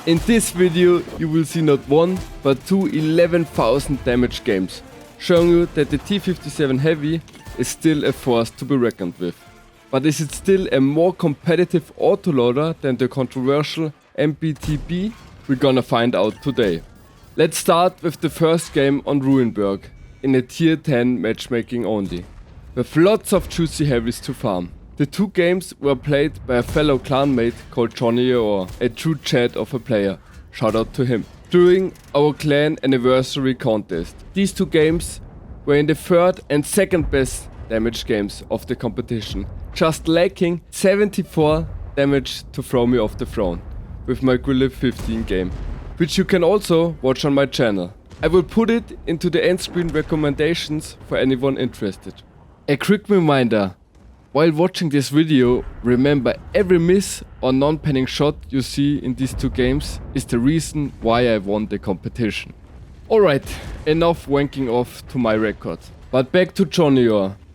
In this video you will see not one but two 11,000 damage games, showing you that the T57 Heavy is still a force to be reckoned with. But is it still a more competitive autoloader than the controversial MBT B? We're gonna find out today. Let's start with the first game on Ruinberg, in a tier 10 matchmaking only, with lots of juicy heavies to farm. The two games were played by a fellow clanmate called Johnny, a true chat of a player, shout out to him, during our clan anniversary contest. These two games were in the third and second best damage games of the competition, just lacking 74 damage to throw me off the throne with my Gorilla 15 game, which you can also watch on my channel. I will put it into the end screen recommendations for anyone interested. A quick reminder, while watching this video, remember every miss or non-panning shot you see in these two games is the reason why I won the competition. Alright, enough wanking off to my record. But back to Johnny.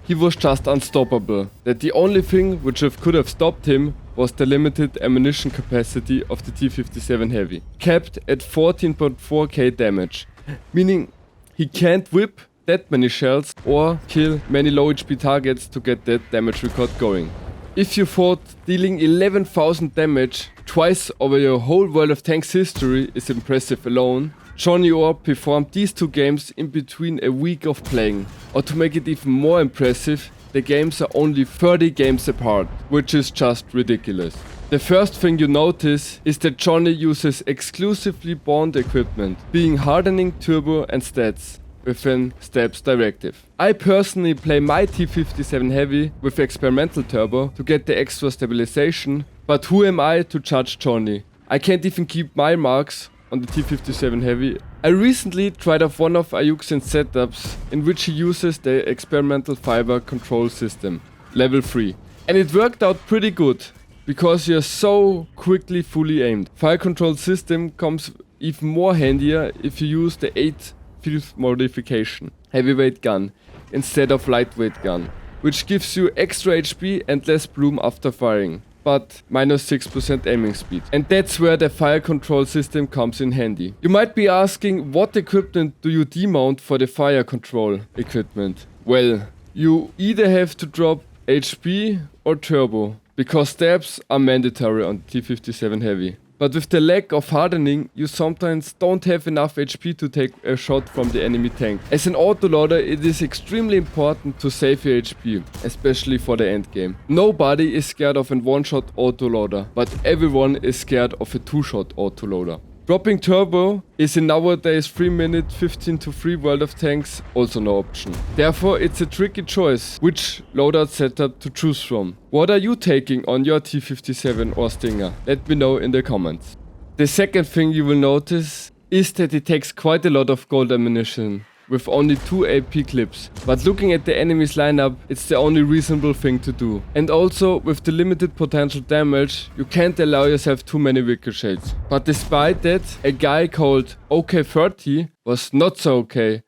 He was just unstoppable. That the only thing which could have stopped him was the limited ammunition capacity of the T57 Heavy, capped at 14.4k damage, meaning he can't whip that many shells or kill many low HP targets to get that damage record going. If you thought dealing 11,000 damage twice over your whole World of Tanks history is impressive alone, Johnny performed these two games in between a week of playing. Or to make it even more impressive, the games are only 30 games apart, which is just ridiculous. The first thing you notice is that Johnny uses exclusively Bond equipment, being hardening, turbo and stats, within steps directive. I personally play my T57 Heavy with experimental turbo to get the extra stabilization, but who am I to judge Johnny? I can't even keep my marks on the T57 Heavy. I recently tried off one of Ayuxin's setups in which he uses the experimental fire control system, level 3. And it worked out pretty good, because you're so quickly fully aimed. Fire control system comes even more handier if you use the 8 field modification, heavyweight gun, instead of lightweight gun, which gives you extra HP and less bloom after firing, but minus 6% aiming speed. And that's where the fire control system comes in handy. You might be asking, what equipment do you demount for the fire control equipment? Well, you either have to drop HP or turbo, because stabs are mandatory on T57 Heavy. But with the lack of hardening, you sometimes don't have enough HP to take a shot from the enemy tank. As an autoloader, it is extremely important to save your HP, especially for the end game. Nobody is scared of a one-shot autoloader, but everyone is scared of a two-shot autoloader. Dropping turbo is in nowadays 3-minute 15 to 3 World of Tanks also no option. Therefore it's a tricky choice which loadout setup to choose from. What are you taking on your T57 or Stinger? Let me know in the comments. The second thing you will notice is that it takes quite a lot of gold ammunition, with only 2 AP clips. But looking at the enemy's lineup, it's the only reasonable thing to do. And also, with the limited potential damage, you can't allow yourself too many ricochets. But despite that, a guy called OK30 was not so okay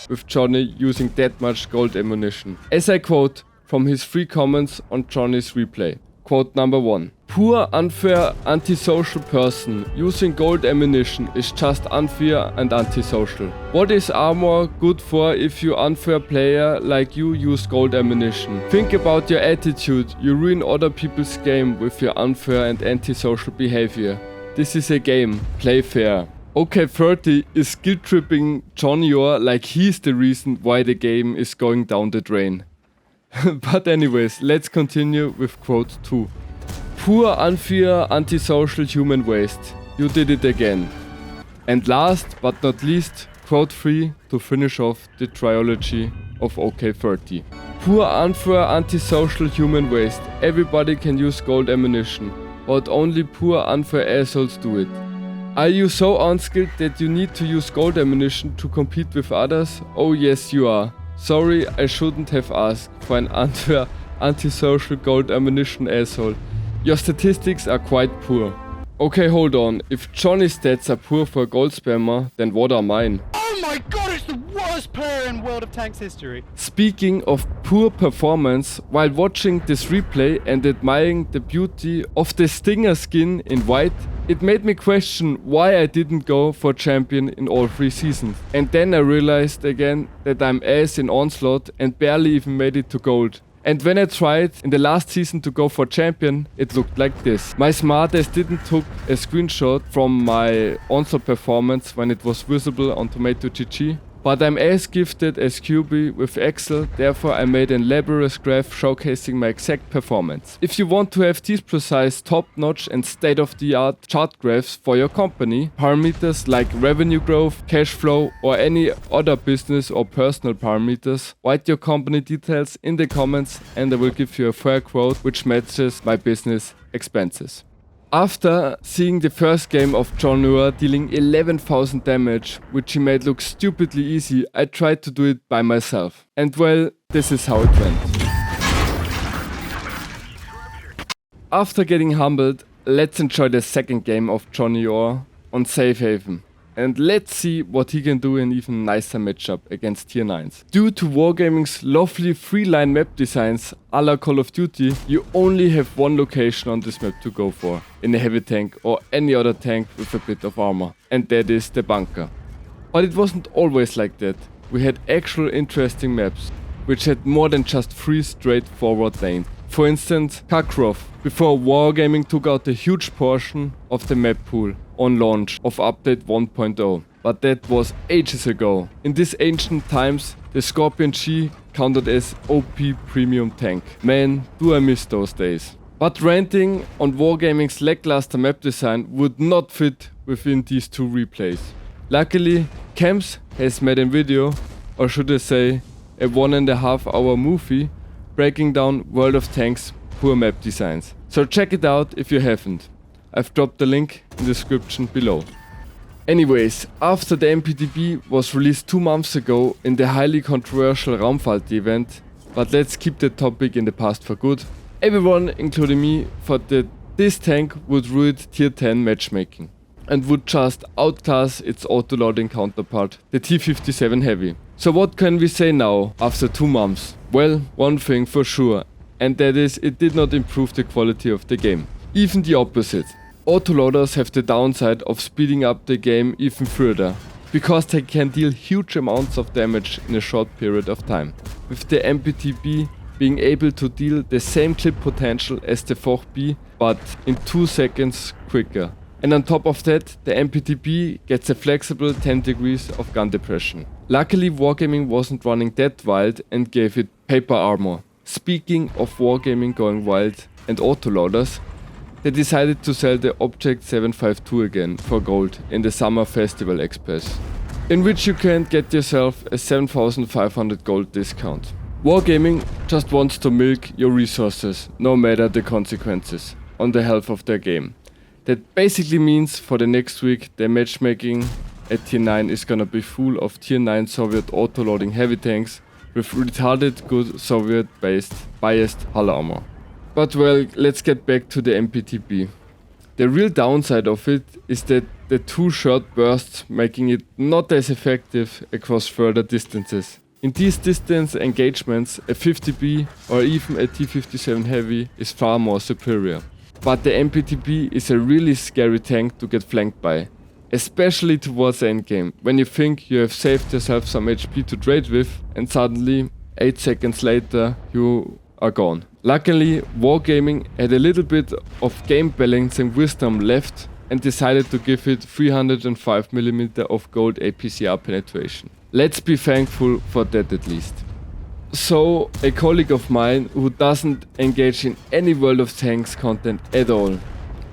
with Johnny using that much gold ammunition. As I quote from his 3 comments on Johnny's replay. Quote number 1. Poor, unfair, antisocial person using gold ammunition is just unfair and antisocial. What is armor good for if you unfair player like you use gold ammunition? Think about your attitude, you ruin other people's game with your unfair and antisocial behavior. This is a game, play fair. OK30 is guilt tripping Johnny like he's the reason why the game is going down the drain. But anyways, let's continue with quote 2. Poor, unfair, antisocial human waste. You did it again. And last but not least, quote 3 to finish off the trilogy of OK30. Poor, unfair, antisocial human waste. Everybody can use gold ammunition, but only poor, unfair assholes do it. Are you so unskilled that you need to use gold ammunition to compete with others? Oh yes, you are. Sorry, I shouldn't have asked for an unfair, antisocial gold ammunition asshole. Your statistics are quite poor. Okay, hold on. If Johnny's stats are poor for a gold spammer, then what are mine? Oh my god, it's the worst player in World of Tanks history. Speaking of poor performance, while watching this replay and admiring the beauty of the Stinger skin in white, It made me question why I didn't go for champion in all 3 seasons. And then I realized again that I'm ass in Onslaught and barely even made it to gold. And when I tried in the last season to go for champion, it looked like this. My smartass didn't took a screenshot from my Onslaught performance when it was visible on Tomato GG. But I'm as gifted as QB with Excel, therefore I made an elaborate graph showcasing my exact performance. If you want to have these precise, top-notch and state-of-the-art chart graphs for your company, parameters like revenue growth, cash flow or any other business or personal parameters, write your company details in the comments and I will give you a fair quote which matches my business expenses. After seeing the first game of John Noir dealing 11,000 damage, which he made look stupidly easy, I tried to do it by myself. And well, this is how it went. After getting humbled, let's enjoy the second game of John Noir on Safe Haven. And let's see what he can do in even nicer matchup against tier 9s. Due to Wargaming's lovely 3-line map designs a la Call of Duty, you only have one location on this map to go for, in a heavy tank or any other tank with a bit of armor, and that is the bunker. But it wasn't always like that. We had actual interesting maps, which had more than just 3 straightforward lanes. For instance, Kakrov, before Wargaming took out a huge portion of the map pool on launch of update 1.0, but that was ages ago. In these ancient times, the Scorpion G counted as OP premium tank. Man, do I miss those days. But ranting on Wargaming's lackluster map design would not fit within these 2 replays. Luckily, Camps has made a video, or should I say, a 1.5 hour movie breaking down World of Tanks' poor map designs. So check it out if you haven't. I've dropped the link in the description below. Anyways, after the MBT B was released 2 months ago in the highly controversial Raumfahrt event, but let's keep the topic in the past for good, everyone, including me, thought that this tank would ruin tier 10 matchmaking and would just outclass its autolouding counterpart, the T57 Heavy. So what can we say now after 2 months? Well, one thing for sure, and that is it did not improve the quality of the game. Even the opposite. Autoloaders have the downside of speeding up the game even further, because they can deal huge amounts of damage in a short period of time. With the MBT B being able to deal the same clip potential as the Foch B, but in 2 seconds quicker. And on top of that, the MBT B gets a flexible 10 degrees of gun depression. Luckily, Wargaming wasn't running that wild and gave it paper armor. Speaking of Wargaming going wild and autoloaders, they decided to sell the Object 752 again for gold in the Summer Festival Express, in which you can get yourself a 7,500 gold discount. Wargaming just wants to milk your resources, no matter the consequences, on the health of their game. That basically means for the next week the matchmaking at tier 9 is gonna be full of tier 9 Soviet autoloading heavy tanks with retarded good Soviet biased hull armor. But well, let's get back to the MBT B. The real downside of it is that the 2 short bursts making it not as effective across further distances. In these distance engagements, a 50B or even a T57 Heavy is far more superior. But the MBT B is a really scary tank to get flanked by, especially towards the endgame, when you think you have saved yourself some HP to trade with and suddenly 8 seconds later you are gone. Luckily, Wargaming had a little bit of game balancing wisdom left and decided to give it 305mm of gold APCR penetration. Let's be thankful for that at least. So, a colleague of mine who doesn't engage in any World of Tanks content at all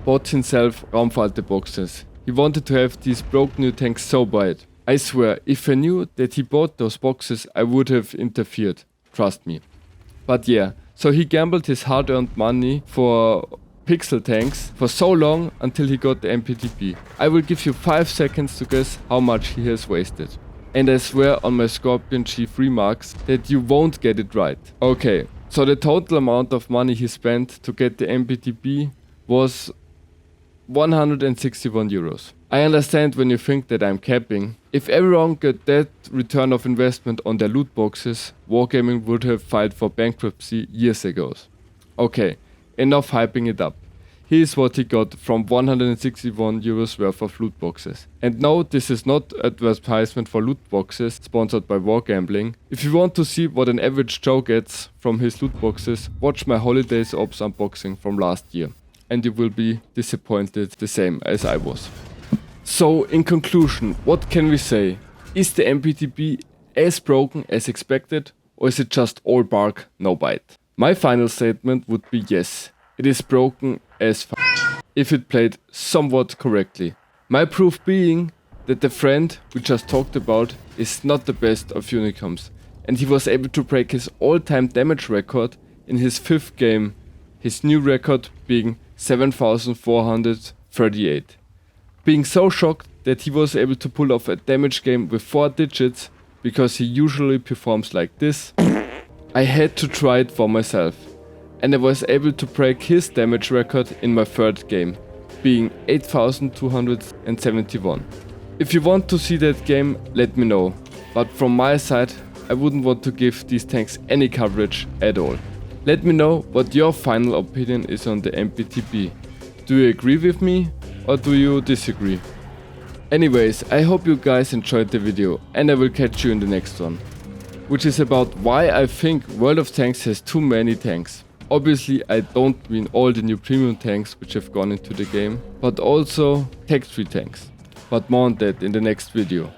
bought himself Raumfahrt boxes. He wanted to have these broke new tanks so bad. I swear, if I knew that he bought those boxes, I would have interfered. Trust me. But yeah, so he gambled his hard-earned money for pixel tanks for so long until he got the MBT B. I will give you 5 seconds to guess how much he has wasted. And I swear on my Scorpion G3 marks that you won't get it right. Okay, so the total amount of money he spent to get the MBT B was 161 euros. I understand when you think that I'm capping. If everyone got that return of investment on their loot boxes, Wargaming would have filed for bankruptcy years ago. Okay, enough hyping it up. Here's what he got from 161 euros worth of loot boxes. And no, this is not advertisement for loot boxes sponsored by War Gambling. If you want to see what an average Joe gets from his loot boxes, watch my Holidays Ops unboxing from last year. And you will be disappointed the same as I was. So in conclusion, what can we say? Is the MBT B as broken as expected, or is it just all bark, no bite? My final statement would be yes, it is broken as if it played somewhat correctly. My proof being that the friend we just talked about is not the best of unicorns, and he was able to break his all-time damage record in his 5th game, his new record being 7,438. Being so shocked that he was able to pull off a damage game with 4 digits because he usually performs like this, I had to try it for myself, and I was able to break his damage record in my 3rd game, being 8,271. If you want to see that game, let me know, but from my side I wouldn't want to give these tanks any coverage at all. Let me know what your final opinion is on the MBT B. Do you agree with me or do you disagree? Anyways, I hope you guys enjoyed the video and I will catch you in the next one, which is about why I think World of Tanks has too many tanks. Obviously I don't mean all the new premium tanks which have gone into the game, but also tax-free tanks. But more on that in the next video.